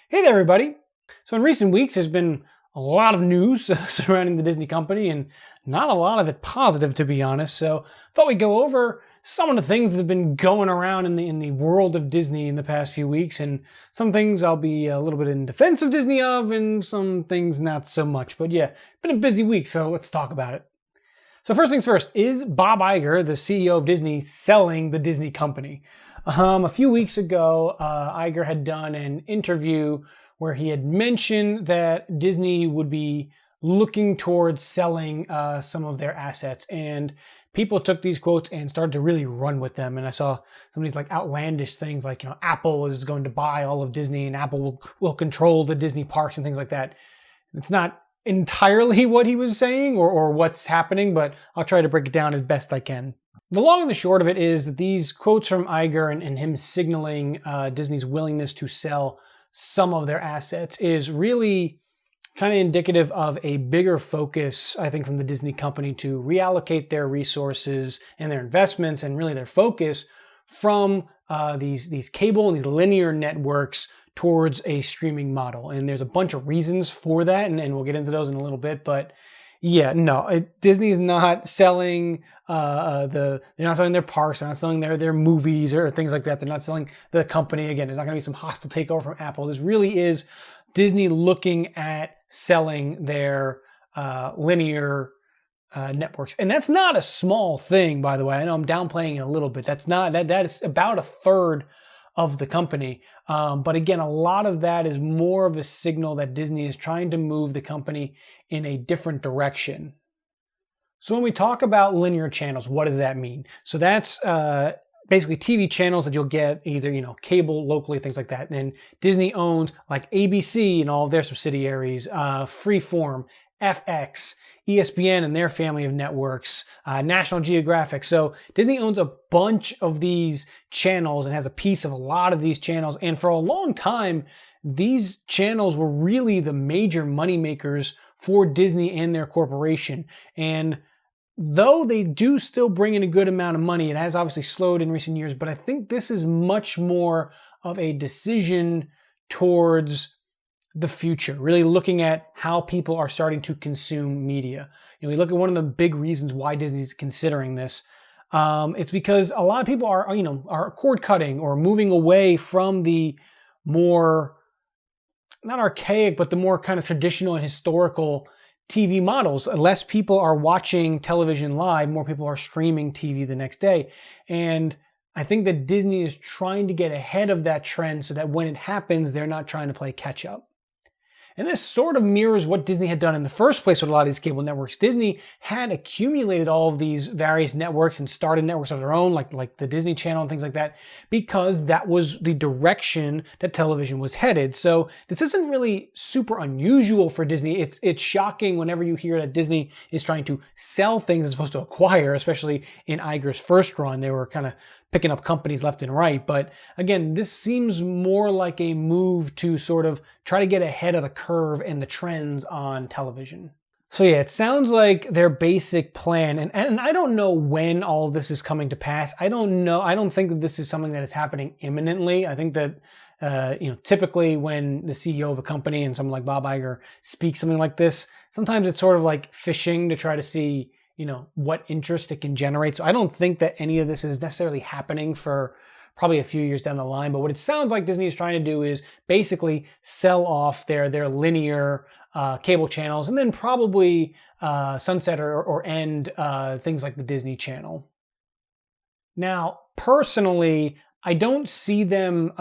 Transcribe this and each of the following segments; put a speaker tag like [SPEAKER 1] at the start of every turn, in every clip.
[SPEAKER 1] Hey there, everybody. So in recent weeks, there's been a lot of news surrounding the Disney company and not a lot of it positive, to be honest. So I thought we'd go over some of the things that have been going around in the world of Disney in the past few weeks, and some things I'll be a little bit in defense of Disney of, and some things not so much. But yeah, been a busy week, so let's talk about it. So first things first, is Bob Iger, the CEO of Disney, selling the Disney company? A few weeks ago, Iger had done an interview where he had mentioned that Disney would be looking towards selling some of their assets, and people took these quotes and started to really run with them. And I saw some of these like outlandish things like, Apple is going to buy all of Disney and Apple will control the Disney parks and things like that. It's not entirely what he was saying or what's happening, but I'll try to break it down as best I can. The long and the short of it is that these quotes from Iger and him signaling Disney's willingness to sell some of their assets is really kind of indicative of a bigger focus, I think, from the Disney company to reallocate their resources and their investments and really their focus from these cable and these linear networks towards a streaming model. And there's a bunch of reasons for that, and we'll get into those in a little bit. But yeah, no, Disney's not selling they're not selling their parks, they're not selling their movies or things like that. They're not selling the company. Again, there's not going to be some hostile takeover from Apple. This really is Disney looking at selling their linear networks, and that's not a small thing, by the way. I know I'm downplaying it a little bit. That is about a third of the company. But again, a lot of that is more of a signal that Disney is trying to move the company in a different direction. So when we talk about linear channels, what does that mean? So that's basically TV channels that you'll get either, cable locally, things like that. And Disney owns like ABC and all of their subsidiaries, Freeform, FX, ESPN and their family of networks, National Geographic. So Disney owns a bunch of these channels and has a piece of a lot of these channels. And for a long time, these channels were really the major moneymakers for Disney and their corporation. And though they do still bring in a good amount of money, it has obviously slowed in recent years, but I think this is much more of a decision towards the future, really looking at how people are starting to consume media. We look at one of the big reasons why Disney's considering this. It's because a lot of people are cord cutting or moving away from the more, not archaic, but the more kind of traditional and historical TV models. Less people are watching television live, more people are streaming TV the next day. And I think that Disney is trying to get ahead of that trend so that when it happens, they're not trying to play catch up. And this sort of mirrors what Disney had done in the first place with a lot of these cable networks. Disney had accumulated all of these various networks and started networks of their own, like the Disney Channel and things like that, because that was the direction that television was headed. So this isn't really super unusual for Disney. It's shocking whenever you hear that Disney is trying to sell things as opposed to acquire, especially in Iger's first run. They were kind of picking up companies left and right. But again, this seems more like a move to sort of try to get ahead of the curve and the trends on television. So yeah, it sounds like their basic plan, and I don't know when all of this is coming to pass. I don't know. I don't think that this is something that is happening imminently. I think that typically when the CEO of a company and someone like Bob Iger speaks something like this, sometimes it's sort of like fishing to try to see what interest it can generate. So I don't think that any of this is necessarily happening for probably a few years down the line. But what it sounds like Disney is trying to do is basically sell off their linear cable channels and then probably sunset or end things like the Disney Channel. Now, personally, I don't see them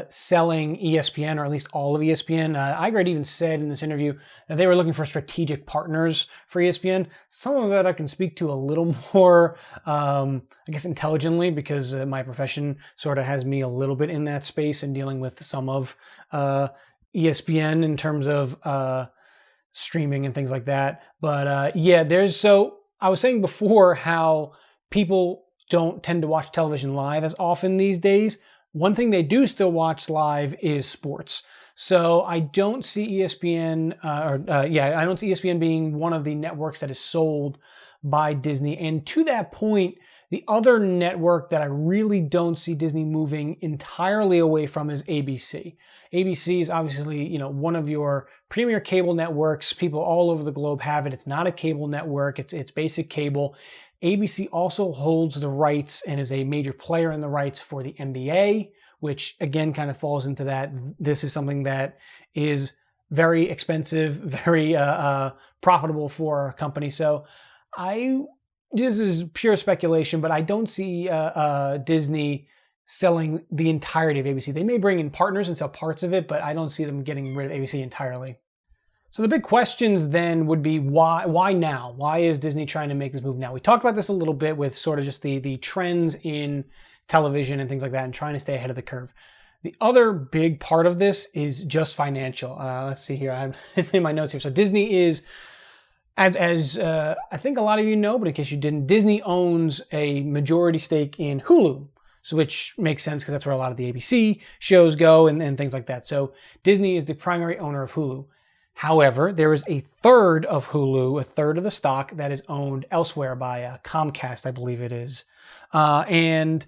[SPEAKER 1] selling ESPN, or at least all of ESPN. Iger had even said in this interview that they were looking for strategic partners for ESPN. Some of that I can speak to a little more, I guess, intelligently, because my profession sort of has me a little bit in that space and dealing with some of ESPN in terms of streaming and things like that. But yeah, I was saying before how people don't tend to watch television live as often these days. One thing they do still watch live is sports. So I don't see ESPN, I don't see ESPN being one of the networks that is sold by Disney. And to that point, The other network that I really don't see Disney moving entirely away from is ABC. ABC is obviously, one of your premier cable networks. People all over the globe have it. It's not a cable network. It's basic cable. ABC also holds the rights and is a major player in the rights for the NBA, which again kind of falls into that. This is something that is very expensive, very profitable for a company. So this is pure speculation, but I don't see Disney selling the entirety of ABC. They may bring in partners and sell parts of it, but I don't see them getting rid of ABC entirely. So the big questions then would be why now? Why is Disney trying to make this move now? We talked about this a little bit with sort of just the trends in television and things like that and trying to stay ahead of the curve. The other big part of this is just financial. Let's see here. I have in my notes here. So Disney is, as I think a lot of you know, but in case you didn't, Disney owns a majority stake in Hulu. So which makes sense because that's where a lot of the ABC shows go and things like that. So Disney is the primary owner of Hulu. However, there is a third of Hulu, a third of the stock that is owned elsewhere by Comcast, I believe it is. And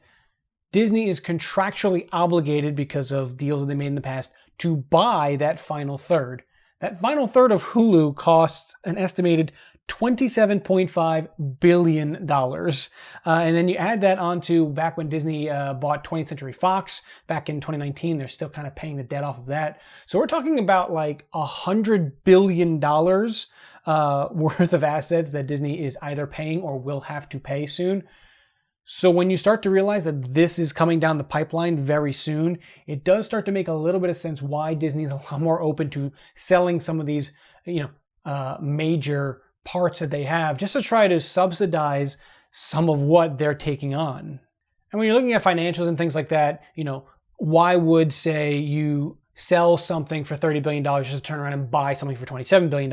[SPEAKER 1] Disney is contractually obligated because of deals that they made in the past to buy that final third. That final third of Hulu costs an estimated $27.5 billion. And then you add that onto back when Disney bought 20th Century Fox back in 2019. They're still kind of paying the debt off of that. So we're talking about like $100 billion worth of assets that Disney is either paying or will have to pay soon. So when you start to realize that this is coming down the pipeline very soon, it does start to make a little bit of sense why Disney is a lot more open to selling some of these, major parts that they have just to try to subsidize some of what they're taking on. And when you're looking at financials and things like that, why would, say, you sell something for $30 billion just to turn around and buy something for $27 billion?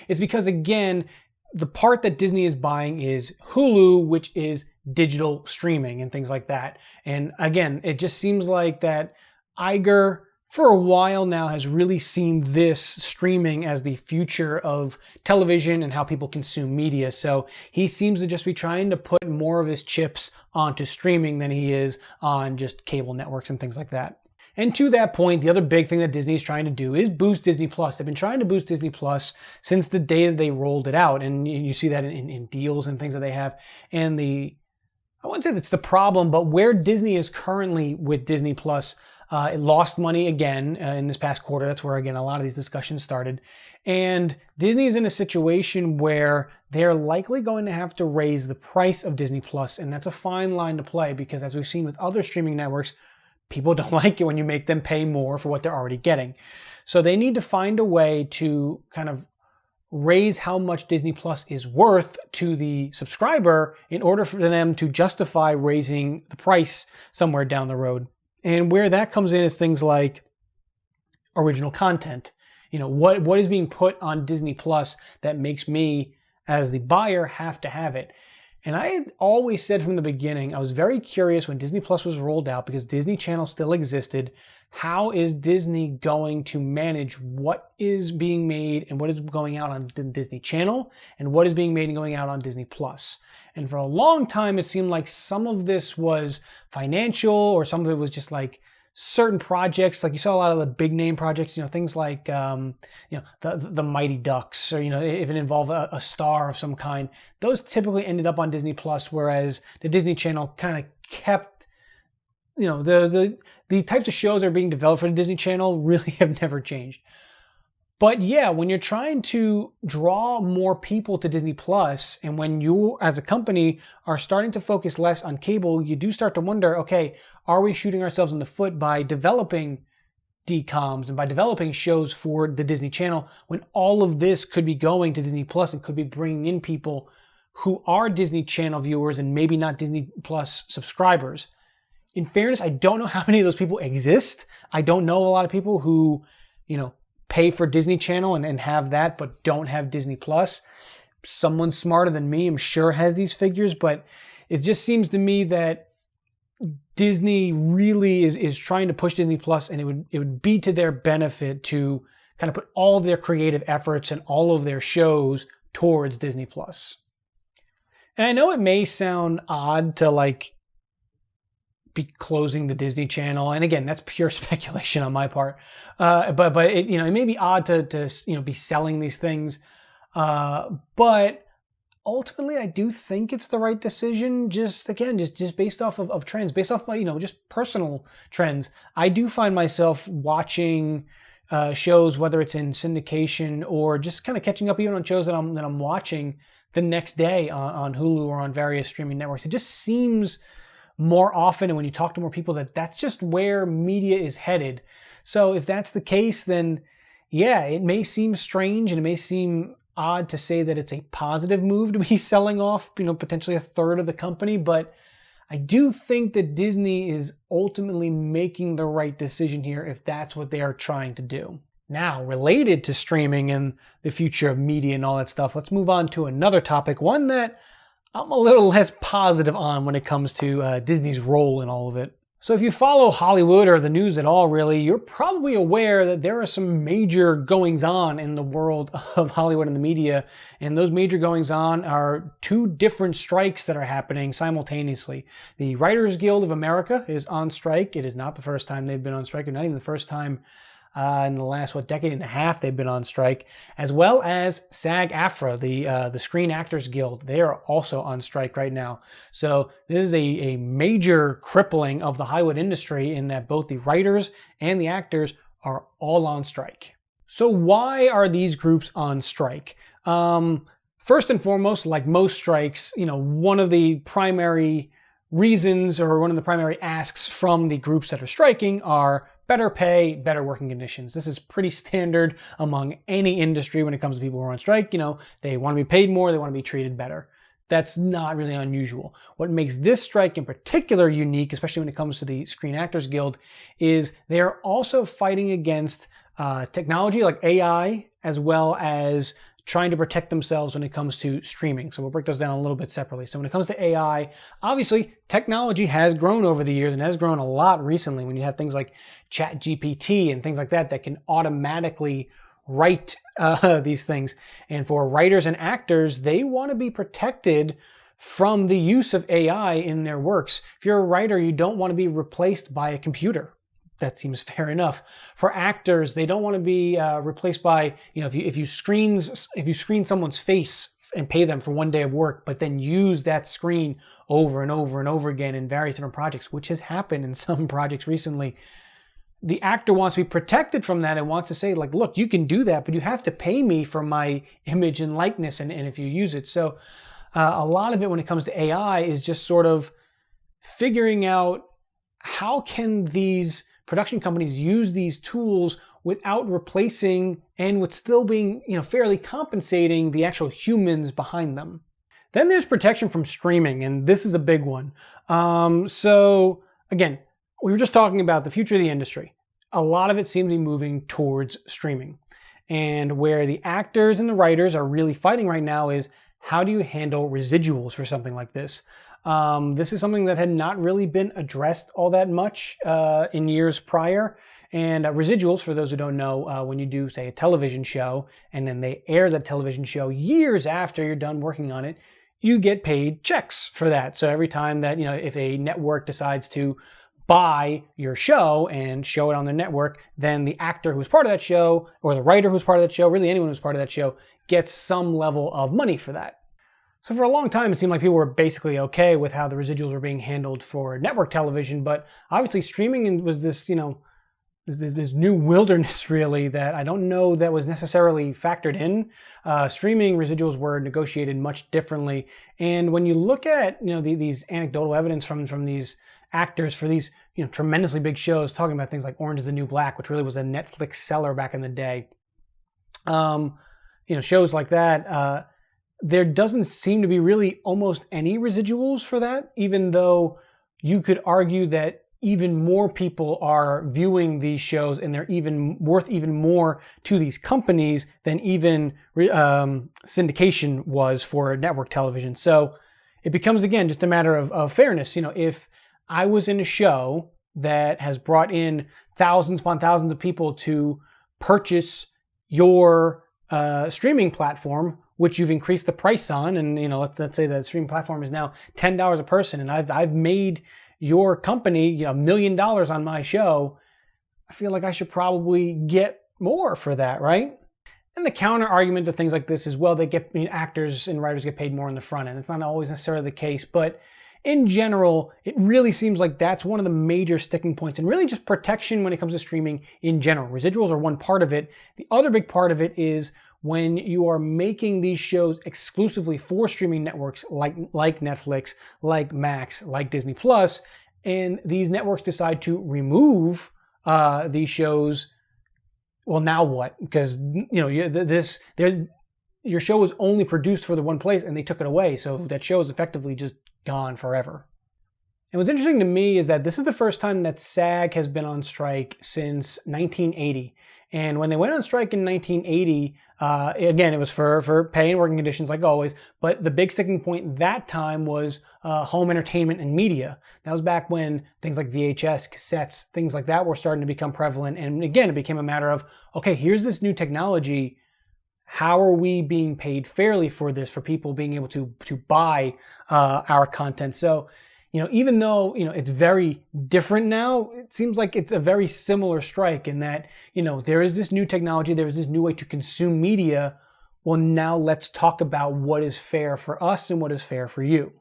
[SPEAKER 1] It's because, again, the part that Disney is buying is Hulu, which is digital streaming and things like that. And again, it just seems like that Iger, for a while now, has really seen this streaming as the future of television and how people consume media. So he seems to just be trying to put more of his chips onto streaming than he is on just cable networks and things like that. And to that point, the other big thing that Disney is trying to do is boost Disney Plus. They've been trying to boost Disney Plus since the day that they rolled it out. And you see that in deals and things that they have. And I wouldn't say that's the problem, but where Disney is currently with Disney Plus, it lost money again in this past quarter. That's where, again, a lot of these discussions started. And Disney is in a situation where they're likely going to have to raise the price of Disney Plus. And that's a fine line to play because, as we've seen with other streaming networks, people don't like it when you make them pay more for what they're already getting. So they need to find a way to kind of raise how much Disney Plus is worth to the subscriber in order for them to justify raising the price somewhere down the road. And where that comes in is things like original content. What is being put on Disney Plus that makes me, as the buyer, have to have it. And I had always said from the beginning, I was very curious when Disney Plus was rolled out because Disney Channel still existed. How is Disney going to manage what is being made and what is going out on the Disney Channel and what is being made and going out on Disney Plus? And for a long time, it seemed like some of this was financial or some of it was just like certain projects. Like you saw a lot of the big name projects, things like, the Mighty Ducks or, if it involved a star of some kind, those typically ended up on Disney Plus, whereas the Disney Channel kind of kept, the types of shows that are being developed for the Disney Channel really have never changed. But yeah, when you're trying to draw more people to Disney Plus, and when you as a company are starting to focus less on cable, you do start to wonder, okay, are we shooting ourselves in the foot by developing DComs and by developing shows for the Disney Channel when all of this could be going to Disney Plus and could be bringing in people who are Disney Channel viewers and maybe not Disney Plus subscribers? In fairness, I don't know how many of those people exist. I don't know a lot of people who, pay for Disney Channel and have that, but don't have Disney Plus. Someone smarter than me, I'm sure, has these figures, but it just seems to me that Disney really is trying to push Disney Plus, and it would be to their benefit to kind of put all of their creative efforts and all of their shows towards Disney Plus. And I know it may sound odd to like be closing the Disney Channel, and again, that's pure speculation on my part. But it, it may be odd to be selling these things, but ultimately, I do think it's the right decision. Just based off of trends, based off my just personal trends. I do find myself watching shows, whether it's in syndication or just kind of catching up even on shows that I'm watching the next day on Hulu or on various streaming networks. It just seems more often, and when you talk to more people, that's just where media is headed. So if that's the case, then yeah, it may seem strange and it may seem odd to say that it's a positive move to be selling off, potentially a third of the company, but I do think that Disney is ultimately making the right decision here if that's what they are trying to do. Now, related to streaming and the future of media and all that stuff, let's move on to another topic, one that I'm a little less positive on when it comes to Disney's role in all of it. So if you follow Hollywood or the news at all, really, you're probably aware that there are some major goings-on in the world of Hollywood and the media, and those major goings-on are two different strikes that are happening simultaneously. The Writers Guild of America is on strike. It is not the first time they've been on strike, or not even the first time in the last, decade and a half they've been on strike, as well as SAG-AFTRA, the Screen Actors Guild. They are also on strike right now. So this is a major crippling of the Hollywood industry in that both the writers and the actors are all on strike. So why are these groups on strike? First and foremost, like most strikes, one of the primary reasons or one of the primary asks from the groups that are striking are better pay, better working conditions. This is pretty standard among any industry when it comes to people who are on strike. They want to be paid more, they want to be treated better. That's not really unusual. What makes this strike in particular unique, especially when it comes to the Screen Actors Guild, is they're also fighting against technology like AI, as well as trying to protect themselves when it comes to streaming. So we'll break those down a little bit separately. So when it comes to AI, obviously technology has grown over the years and has grown a lot recently when you have things like ChatGPT and things like that can automatically write these things. And for writers and actors, they want to be protected from the use of AI in their works. If you're a writer, you don't want to be replaced by a computer. That seems fair enough. For actors, they don't want to be replaced by, if you screen someone's face and pay them for one day of work, but then use that screen over and over and over again in various different projects, which has happened in some projects recently. The actor wants to be protected from that and wants to say, like, look, you can do that, but you have to pay me for my image and likeness and if you use it. So a lot of it when it comes to AI is just sort of figuring out how can these production companies use these tools without replacing and with still being, fairly compensating the actual humans behind them. Then there's protection from streaming, and this is a big one. So again, we were just talking about the future of the industry. A lot of it seems to be moving towards streaming. And where the actors and the writers are really fighting right now is how do you handle residuals for something like this? This is something that had not really been addressed all that much in years prior. And residuals, for those who don't know, when you do, say, a television show, and then they air that television show years after you're done working on it, you get paid checks for that. So every time that, if a network decides to buy your show and show it on their network, then the actor who's part of that show, or the writer who's part of that show, really anyone who's part of that show, gets some level of money for that. So for a long time, it seemed like people were basically okay with how the residuals were being handled for network television, but obviously streaming was this, this new wilderness really that I don't know that was necessarily factored in. Streaming residuals were negotiated much differently. And when you look at, these anecdotal evidence from these actors for these, tremendously big shows, talking about things like Orange is the New Black, which really was a Netflix seller back in the day. Shows like that, there doesn't seem to be really almost any residuals for that, even though you could argue that even more people are viewing these shows and they're even worth even more to these companies than even syndication was for network television. So it becomes, again, just a matter of fairness. If I was in a show that has brought in thousands upon thousands of people to purchase your streaming platform, which you've increased the price on, and let's say the streaming platform is now $10 a person, and I've made your company $1 million on my show, I feel like I should probably get more for that, right? And the counter argument to things like this is, well, actors and writers get paid more on the front end. It's not always necessarily the case, but in general, it really seems like that's one of the major sticking points, and really just protection when it comes to streaming in general. Residuals are one part of it. The other big part of it is when you are making these shows exclusively for streaming networks like Netflix, like Max, like Disney Plus, and these networks decide to remove these shows. Well, now what? Because your show was only produced for the one place, and they took it away, so that show is effectively just gone forever. And what's interesting to me is that this is the first time that SAG has been on strike since 1980. And when they went on strike in 1980, again, it was for pay and working conditions like always, but the big sticking point that time was home entertainment and media. That was back when things like VHS, cassettes, things like that were starting to become prevalent. And again, it became a matter of, okay, here's this new technology. How are we being paid fairly for this, for people being able to buy our content? So, even though, it's very different now, it seems like it's a very similar strike in that, there is this new technology, there is this new way to consume media. Well, now let's talk about what is fair for us and what is fair for you.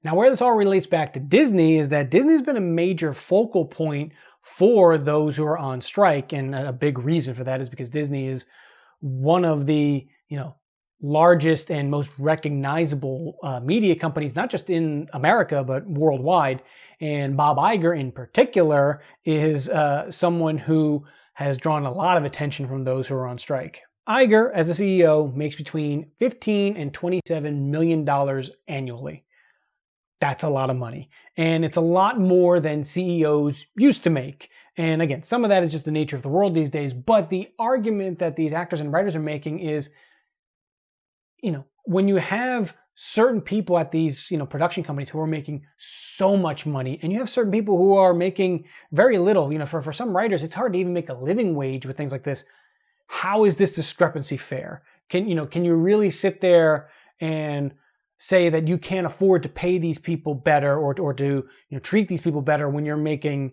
[SPEAKER 1] Now, where this all relates back to Disney is that Disney's been a major focal point for those who are on strike. And a big reason for that is because Disney is one of the, largest and most recognizable media companies, not just in America, but worldwide. And Bob Iger in particular is someone who has drawn a lot of attention from those who are on strike. Iger, as the CEO, makes between $15 and $27 million annually. That's a lot of money. And it's a lot more than CEOs used to make. And again, some of that is just the nature of the world these days. But the argument that these actors and writers are making is, when you have certain people at these, production companies who are making so much money, and you have certain people who are making very little, for some writers, it's hard to even make a living wage with things like this. How is this discrepancy fair? Can you really sit there and say that you can't afford to pay these people better or to treat these people better when you're making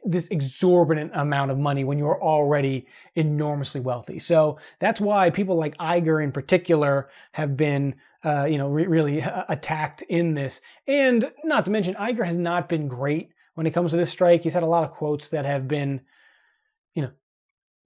[SPEAKER 1] this exorbitant amount of money when you're already enormously wealthy? So that's why people like Iger in particular have been really attacked in this. And not to mention, Iger has not been great when it comes to this strike. He's had a lot of quotes that have been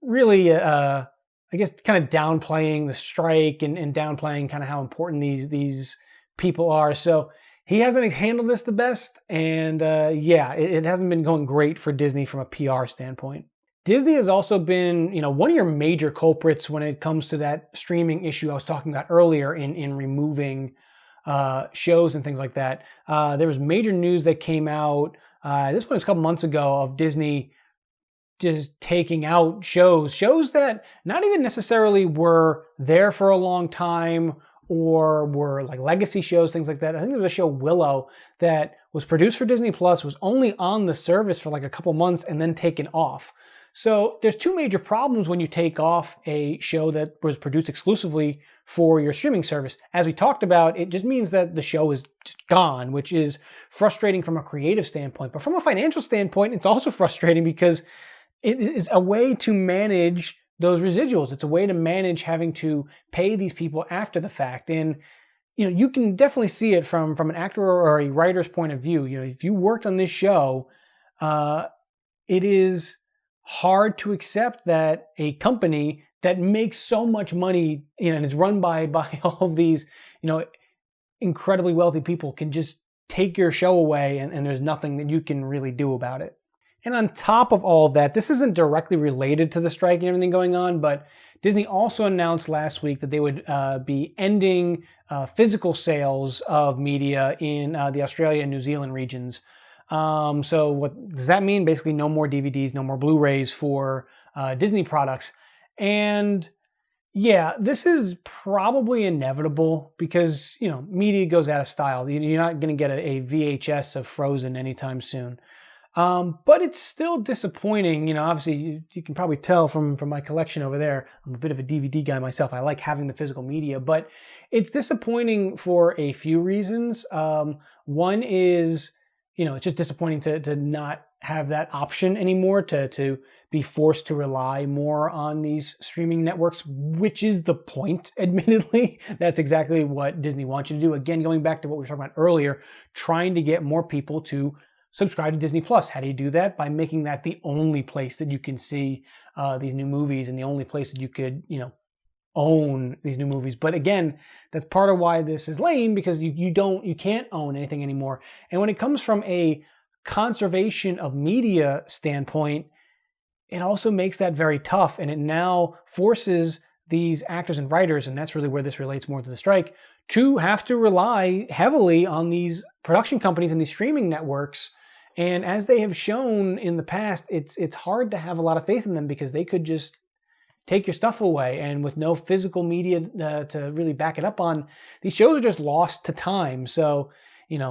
[SPEAKER 1] really I guess kind of downplaying the strike and downplaying kind of how important these people are. So he hasn't handled this the best, and it hasn't been going great for Disney from a PR standpoint. Disney has also been, one of your major culprits when it comes to that streaming issue I was talking about earlier in removing shows and things like that. There was major news that came out, this one was a couple months ago, of Disney just taking out shows that not even necessarily were there for a long time or were like legacy shows, things like that. I think there was a show, Willow, that was produced for Disney Plus, was only on the service for like a couple months and then taken off. So there's two major problems when you take off a show that was produced exclusively for your streaming service. As we talked about, it just means that the show is just gone, which is frustrating from a creative standpoint. But from a financial standpoint, it's also frustrating because it is a way to manage those residuals. It's a way to manage having to pay these people after the fact. And, you can definitely see it from an actor or a writer's point of view. If you worked on this show, it is hard to accept that a company that makes so much money, and is run by all of these, incredibly wealthy people can just take your show away and there's nothing that you can really do about it. And on top of all of that, this isn't directly related to the strike and everything going on, but Disney also announced last week that they would be ending physical sales of media in the Australia and New Zealand regions. So what does that mean? Basically, no more DVDs, no more Blu-rays for Disney products. And yeah, this is probably inevitable because, media goes out of style. You're not going to get a VHS of Frozen anytime soon. But it's still disappointing. Obviously you can probably tell from my collection over there. I'm a bit of a DVD guy myself. I like having the physical media, but it's disappointing for a few reasons. One is, it's just disappointing to not have that option anymore, to be forced to rely more on these streaming networks, which is the point, admittedly. That's exactly what Disney wants you to do. Again, going back to what we were talking about earlier, trying to get more people to subscribe to Disney Plus. How do you do that? By making that the only place that you can see these new movies, and the only place that you could, own these new movies. But again, that's part of why this is lame, because you can't own anything anymore. And when it comes from a conservation of media standpoint, it also makes that very tough, and it now forces these actors and writers, and that's really where this relates more to the strike, to have to rely heavily on these production companies and these streaming networks. And as they have shown in the past, it's hard to have a lot of faith in them, because they could just take your stuff away, and with no physical media to really back it up on, these shows are just lost to time. So,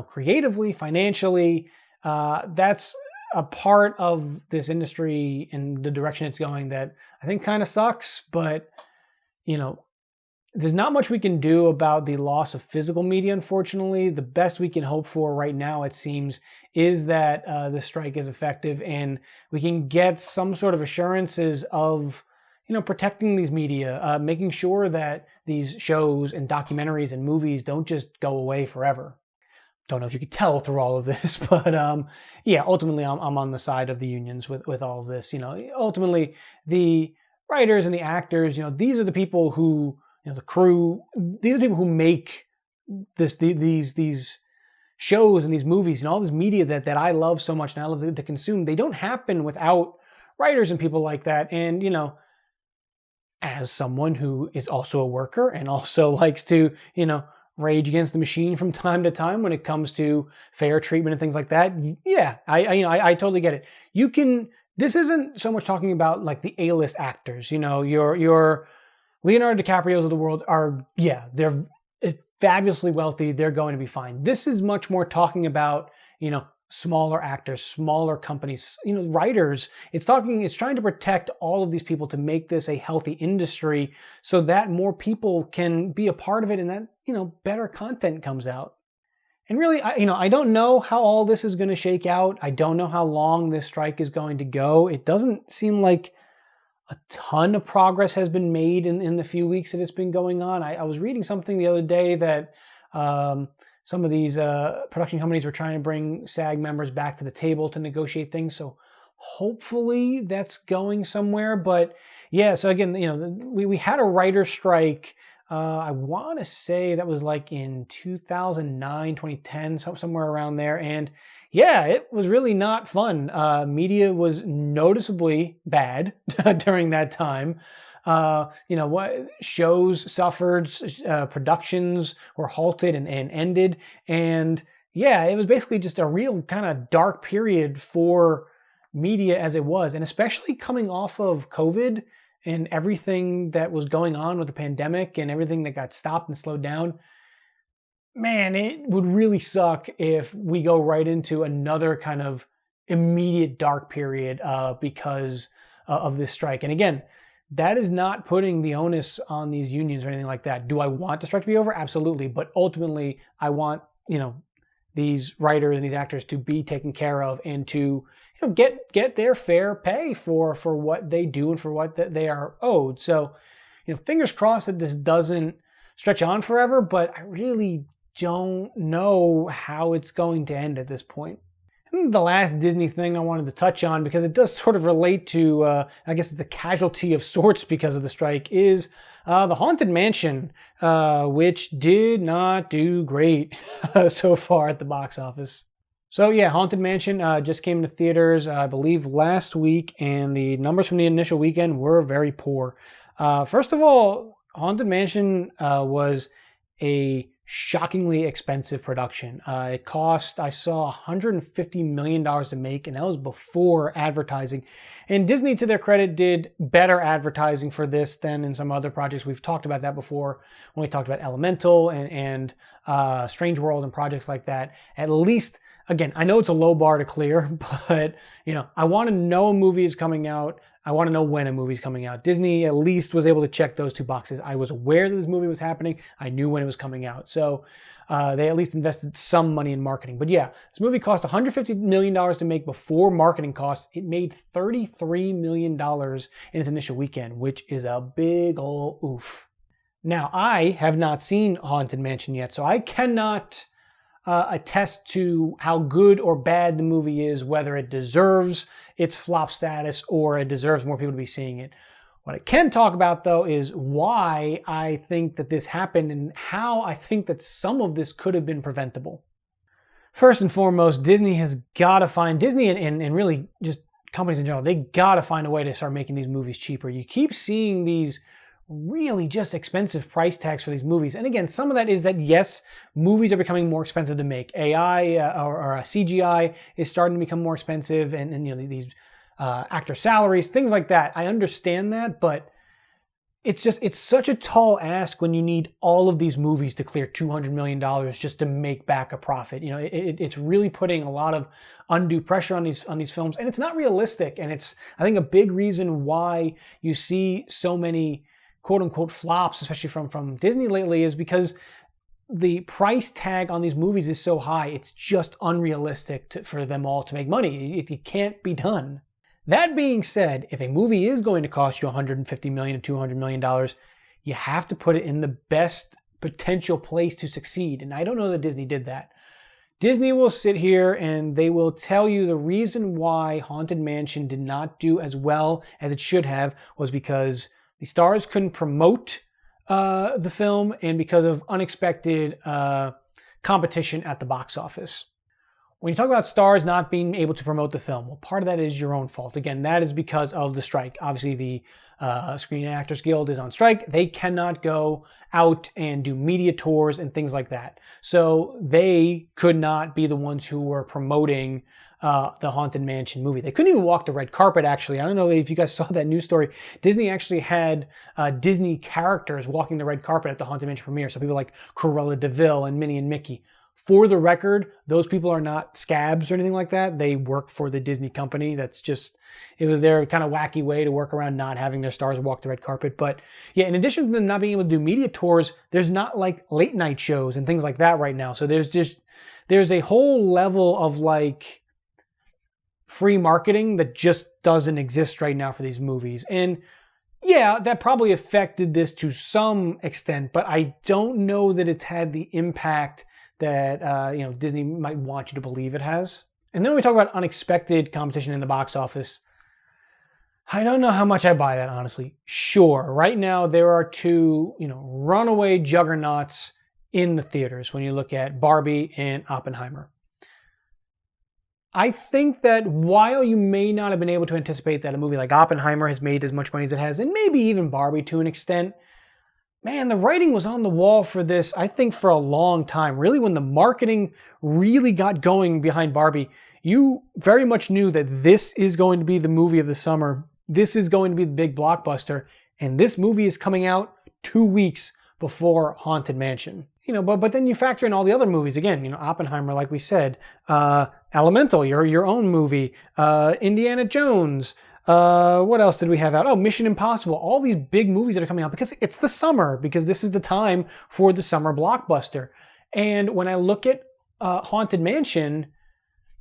[SPEAKER 1] creatively, financially, that's a part of this industry and the direction it's going that I think kind of sucks. But, there's not much we can do about the loss of physical media, unfortunately. The best we can hope for right now, it seems, is that the strike is effective and we can get some sort of assurances of, protecting these media, making sure that these shows and documentaries and movies don't just go away forever. Don't know if you could tell through all of this, but yeah, ultimately I'm on the side of the unions with all of this. Ultimately the writers and the actors, these are the people who, the crew, these are the people who make these shows and these movies and all this media that I love so much and I love to consume. They don't happen without writers and people like that. And, as someone who is also a worker and also likes to, rage against the machine from time to time when it comes to fair treatment and things like that. Yeah, I totally get it. This isn't so much talking about like the A-list actors, your Leonardo DiCaprio's of the world are, they're fabulously wealthy. They're going to be fine. This is much more talking about, smaller actors, smaller companies, writers. It's trying to protect all of these people to make this a healthy industry so that more people can be a part of it and that, better content comes out. And really, I don't know how all this is going to shake out. I don't know how long this strike is going to go. It doesn't seem like a ton of progress has been made in the few weeks that it's been going on. I was reading something the other day that some of these production companies were trying to bring SAG members back to the table to negotiate things. So hopefully that's going somewhere. But yeah, so again, we had a writer's strike. I want to say that was like in 2009, 2010, somewhere around there. And yeah, it was really not fun. Media was noticeably bad during that time. Shows suffered, productions were halted and ended. And yeah, it was basically just a real kind of dark period for media as it was. And especially coming off of COVID and everything that was going on with the pandemic and everything that got stopped and slowed down. Man, it would really suck if we go right into another kind of immediate dark period because of this strike. And again, that is not putting the onus on these unions or anything like that. Do I want the strike to be over? Absolutely. But ultimately, I want, these writers and these actors to be taken care of and to get their fair pay for what they do and for what they are owed. So, fingers crossed that this doesn't stretch on forever, but I really don't know how it's going to end at this point. And the last Disney thing I wanted to touch on, because it does sort of relate to, I guess it's a casualty of sorts because of the strike, is the Haunted Mansion, which did not do great so far at the box office. So yeah, Haunted Mansion just came to theaters, I believe, last week, and the numbers from the initial weekend were very poor. First of all, Haunted Mansion was a shockingly expensive production. It cost, I saw, $150 million to make, and that was before advertising. And Disney, to their credit, did better advertising for this than in some other projects. We've talked about that before when we talked about Elemental and Strange World and projects like that. At least again, I know it's a low bar to clear, but I want to know a movie is coming out. I want to know when a movie's coming out. Disney at least was able to check those two boxes. I was aware that this movie was happening. I knew when it was coming out. So they at least invested some money in marketing. But yeah, this movie cost $150 million to make before marketing costs. It made $33 million in its initial weekend, which is a big ol' oof. Now, I have not seen Haunted Mansion yet, so I cannot attest to how good or bad the movie is, whether it deserves its flop status or it deserves more people to be seeing it. What I can talk about, though, is why I think that this happened and how I think that some of this could have been preventable. First and foremost, Disney has got to find, Disney and really just companies in general, they got to find a way to start making these movies cheaper. You keep seeing these really just expensive price tags for these movies. And again, some of that is that, yes, movies are becoming more expensive to make. AI or CGI is starting to become more expensive, and these actor salaries, things like that. I understand that, but it's such a tall ask when you need all of these movies to clear $200 million just to make back a profit. It's really putting a lot of undue pressure on these films, and it's not realistic. And it's, I think, a big reason why you see so many quote unquote flops, especially from Disney lately, is because the price tag on these movies is so high. It's just unrealistic for them all to make money. It can't be done. That being said, if a movie is going to cost you $150 million to $200 million, you have to put it in the best potential place to succeed. And I don't know that Disney did that. Disney will sit here and they will tell you the reason why Haunted Mansion did not do as well as it should have was because the stars couldn't promote the film and because of unexpected competition at the box office. When you talk about stars not being able to promote the film, well, part of that is your own fault. Again, that is because of the strike. Obviously, the Screen Actors Guild is on strike. They cannot go out and do media tours and things like that. So they could not be the ones who were promoting the Haunted Mansion movie. They couldn't even walk the red carpet, actually. I don't know if you guys saw that news story. Disney actually had Disney characters walking the red carpet at the Haunted Mansion premiere. So people like Cruella de Vil and Minnie and Mickey. For the record, those people are not scabs or anything like that. They work for the Disney company. That's just, it was their kind of wacky way to work around not having their stars walk the red carpet. But yeah, in addition to them not being able to do media tours, there's not like late night shows and things like that right now. So there's a whole level of like free marketing that just doesn't exist right now for these movies. And yeah, that probably affected this to some extent, but I don't know that it's had the impact that Disney might want you to believe it has. And then when we talk about unexpected competition in the box office, I don't know how much I buy that, honestly. Sure, right now there are two, runaway juggernauts in the theaters when you look at Barbie and Oppenheimer. I think that while you may not have been able to anticipate that a movie like Oppenheimer has made as much money as it has, and maybe even Barbie to an extent, man, the writing was on the wall for this, I think, for a long time. Really, when the marketing really got going behind Barbie, you very much knew that this is going to be the movie of the summer. This is going to be the big blockbuster. And this movie is coming out 2 weeks before Haunted Mansion. But then you factor in all the other movies. Again, Oppenheimer, like we said, Elemental, your own movie, Indiana Jones. What else did we have out? Oh, Mission Impossible. All these big movies that are coming out because it's the summer, because this is the time for the summer blockbuster. And when I look at Haunted Mansion,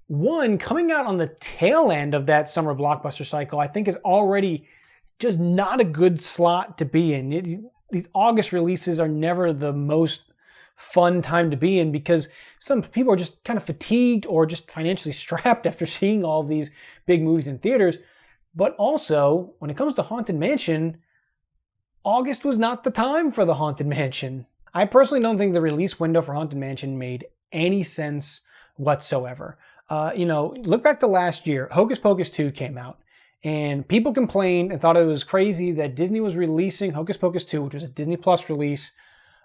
[SPEAKER 1] one, coming out on the tail end of that summer blockbuster cycle, I think is already just not a good slot to be in. These August releases are never the most fun time to be in because some people are just kind of fatigued or just financially strapped after seeing all of these big movies in theaters. But also, when it comes to Haunted Mansion, August was not the time for the Haunted Mansion. I personally don't think the release window for Haunted Mansion made any sense whatsoever. Look back to last year. Hocus Pocus 2 came out, and people complained and thought it was crazy that Disney was releasing Hocus Pocus 2, which was a Disney Plus release,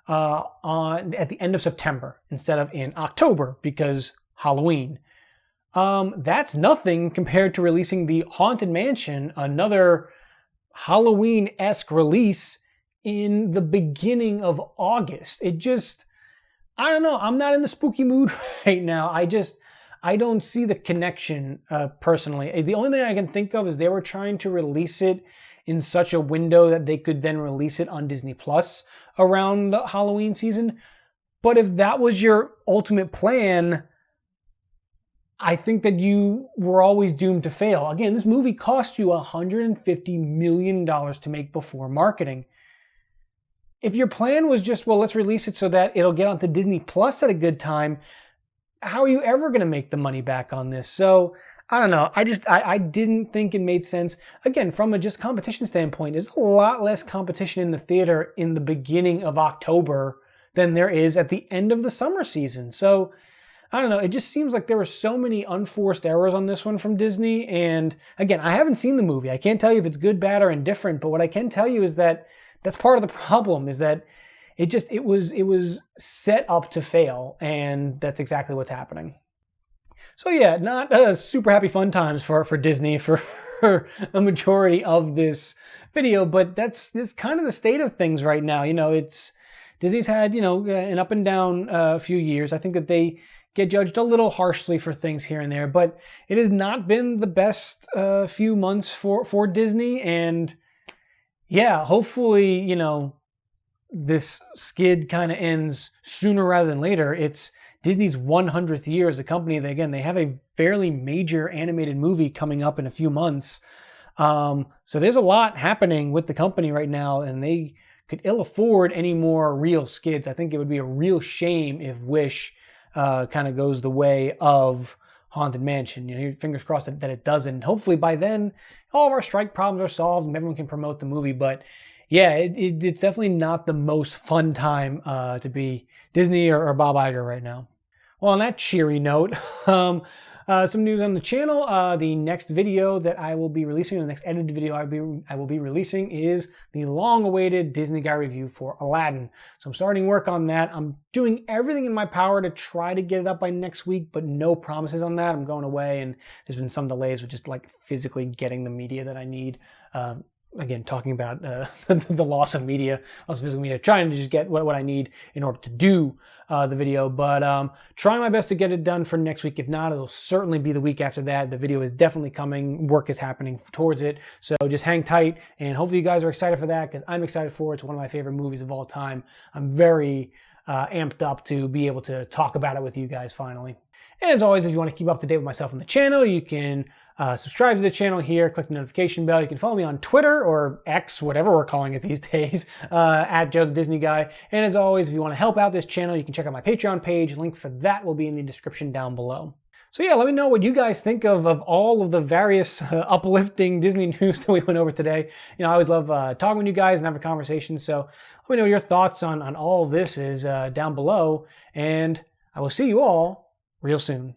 [SPEAKER 1] at the end of September instead of in October because Halloween. That's nothing compared to releasing the Haunted Mansion, another Halloween-esque release, in the beginning of August. I don't know. I'm not in the spooky mood right now. I don't see the connection personally. The only thing I can think of is they were trying to release it in such a window that they could then release it on Disney Plus around the Halloween season. But if that was your ultimate plan, I think that you were always doomed to fail. Again, this movie cost you $150 million to make before marketing. If your plan was just, well, let's release it so that it'll get onto Disney Plus at a good time, how are you ever going to make the money back on this? So I don't know. I didn't think it made sense. Again, from a just competition standpoint, there's a lot less competition in the theater in the beginning of October than there is at the end of the summer season. So I don't know. It just seems like there were so many unforced errors on this one from Disney. And again, I haven't seen the movie. I can't tell you if it's good, bad, or indifferent. But what I can tell you is that that's part of the problem, is that it was set up to fail, and that's exactly what's happening. So yeah, not super happy fun times for Disney for a majority of this video, but that's kind of the state of things right now. Disney's had, an up and down few years. I think that they get judged a little harshly for things here and there, but it has not been the best few months for Disney. And yeah, hopefully, this skid kind of ends sooner rather than later. It's Disney's 100th year as a company. They have a fairly major animated movie coming up in a few months. So there's a lot happening with the company right now, and they could ill afford any more real skids. I think it would be a real shame if Wish kind of goes the way of Haunted Mansion. Fingers crossed that it doesn't. Hopefully by then, all of our strike problems are solved and everyone can promote the movie. But yeah, it's definitely not the most fun time to be Disney or Bob Iger right now. Well, on that cheery note, some news on the channel. The next video that I will be releasing, the next edited video I will be releasing, is the long-awaited Disney Guy review for Aladdin. So I'm starting work on that. I'm doing everything in my power to try to get it up by next week, but no promises on that. I'm going away, and there's been some delays with just like physically getting the media that I need. Again, talking about the loss of physical media, trying to just get what I need in order to do the video, but trying my best to get it done for next week. If not, it'll certainly be the week after that. The video is definitely coming. Work is happening towards it, so just hang tight, and hopefully you guys are excited for that, because I'm excited for it. It's one of my favorite movies of all time. I'm very amped up to be able to talk about it with you guys finally. And as always, if you want to keep up to date with myself on the channel, you can subscribe to the channel here, click the notification bell. You can follow me on Twitter, or X, whatever we're calling it these days, at Joe the Disney Guy. And as always, if you want to help out this channel, you can check out my Patreon page. Link for that will be in the description down below. So yeah, let me know what you guys think of all of the various uplifting Disney news that we went over today. I always love talking with you guys and having a conversation. So let me know what your thoughts on all of this is down below. And I will see you all real soon.